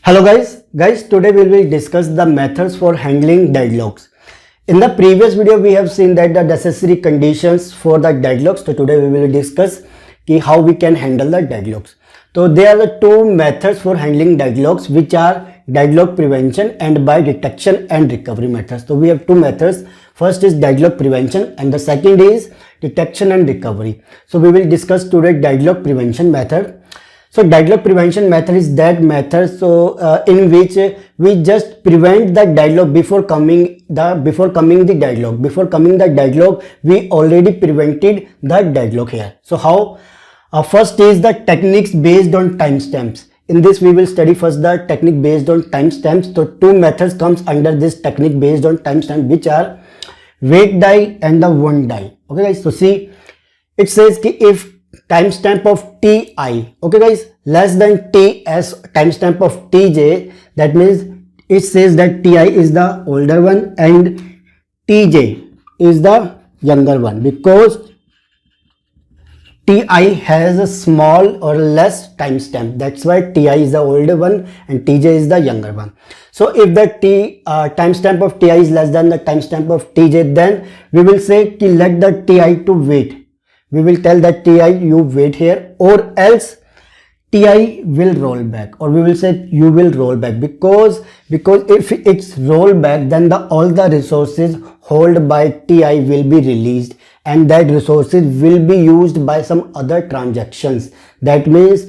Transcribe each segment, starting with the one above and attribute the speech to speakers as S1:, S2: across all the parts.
S1: Hello guys, today we will discuss the methods for handling deadlocks. In the previous video we have seen that the necessary conditions for the deadlocks. So today we will discuss how we can handle the deadlocks. So there are the two methods for handling deadlocks, which are deadlock prevention and by detection and recovery methods. So we have two methods. First is deadlock prevention and the second is detection and recovery. So we will discuss today deadlock prevention method. So deadlock prevention method is that method in which we just prevent the deadlock before coming the deadlock we already prevented the deadlock here. So how? First is the techniques based on timestamps. In this we will study first the technique based on timestamps. So two methods comes under this technique based on timestamp, which are wait die and the one die. Okay guys, so see, it says if timestamp of ti, okay guys, less than ts timestamp of tj, that means it says that ti is the older one and tj is the younger one, because ti has a small or less timestamp. That's why ti is the older one and tj is the younger one. So if the timestamp of ti is less than the timestamp of tj, then we will say let the ti to wait. We will tell that ti you wait here, or else ti will roll back, or we will say you will roll back, because if it's roll back, then all the resources held by ti will be released, and that resources will be used by some other transactions. That means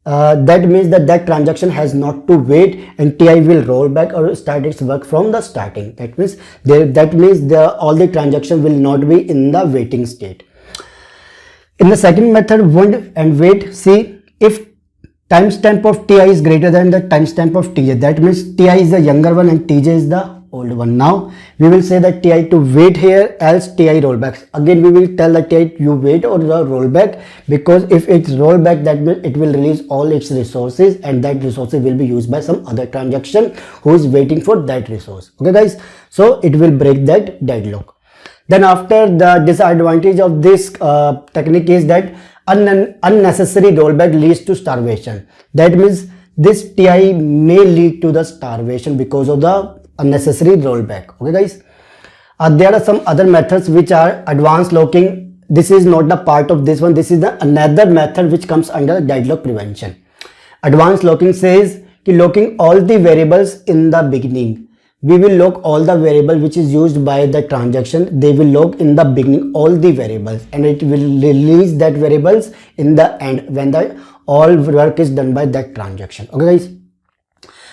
S1: that transaction has not to wait, and ti will roll back or start its work from the starting. That means all the transactions will not be in the waiting state. In the second method, wound and wait, see, if timestamp of ti is greater than the timestamp of tj, that means ti is the younger one and tj is the older one. Now we will say that ti to wait here, else ti rollbacks. Again we will tell that ti you wait or the rollback, because if it's rollback, that means it will release all its resources, and that resources will be used by some other transaction who is waiting for that resource. Okay guys, so it will break that deadlock. Then after, the disadvantage of this technique is that unnecessary rollback leads to starvation. That means this ti may lead to the starvation because of the unnecessary rollback. Okay guys, there are some other methods which are advanced locking. This is not the part of this one. This is another method which comes under deadlock prevention. Advanced locking says locking all the variables in the beginning. We will lock all the variables which is used by the transaction. They will lock in the beginning all the variables, and it will release that variables in the end when the all work is done by that transaction. Okay guys,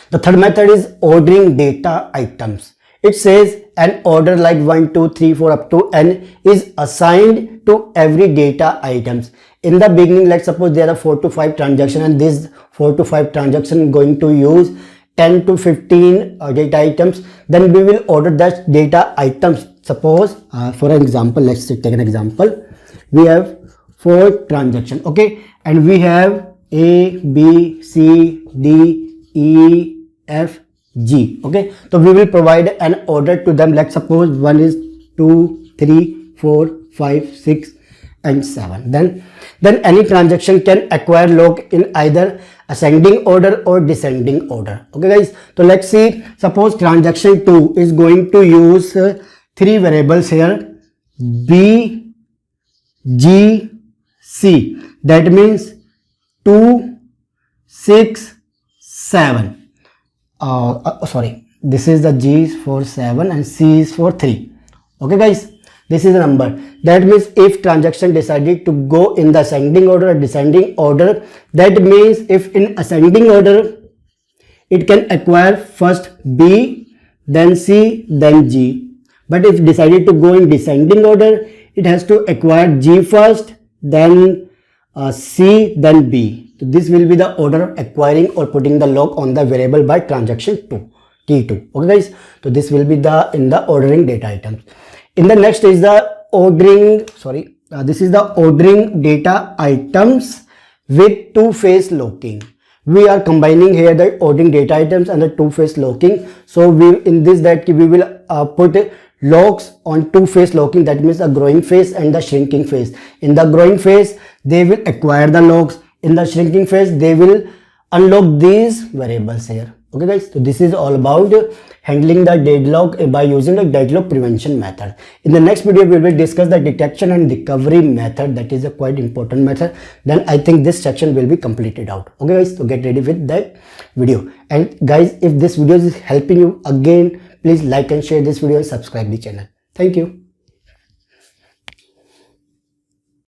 S1: the third method is ordering data items. It says an order like 1 2 3 4 up to n is assigned to every data items. In the beginning, let's suppose there are 4 to 5 transactions, and this 4 to 5 transaction going to use 10 to 15 data items. Then we will order that data items. Suppose for an example, let's take an example. We have 4 transactions, okay, and we have a b c d e f g. Okay, so we will provide an order to them. Let's suppose 1 is 2 3 4 5 6 and 7. Then any transaction can acquire lock in either ascending order or descending order. Okay guys, so let's see, suppose transaction 2 is going to use 3 variables here, b g c. That means 2 6 7. Sorry, this is the g is for 7 and c is for 3. Okay guys, this is the number. That means if transaction decided to go in the ascending order or descending order, that means if in ascending order, it can acquire first b, then c, then g. But if decided to go in descending order, it has to acquire g first, then c, then b. So this will be the order of acquiring or putting the lock on the variable by transaction 2, T2. Okay guys, so this will be in the ordering data items. In the next is the ordering, this is the ordering data items with two-phase locking. We are combining here the ordering data items and the two-phase locking. So we will put locks on two-phase locking. That means the growing phase and the shrinking phase. In the growing phase, they will acquire the locks. In the shrinking phase, they will unlock these variables here. Okay guys, so this is all about handling the deadlock by using the deadlock prevention method. In the next video we will discuss the detection and recovery method. That is a quite important method. Then I think this section will be completed out. Okay guys, so get ready with that video. And guys, if this video is helping you, again please like and share this video and subscribe the channel. Thank you.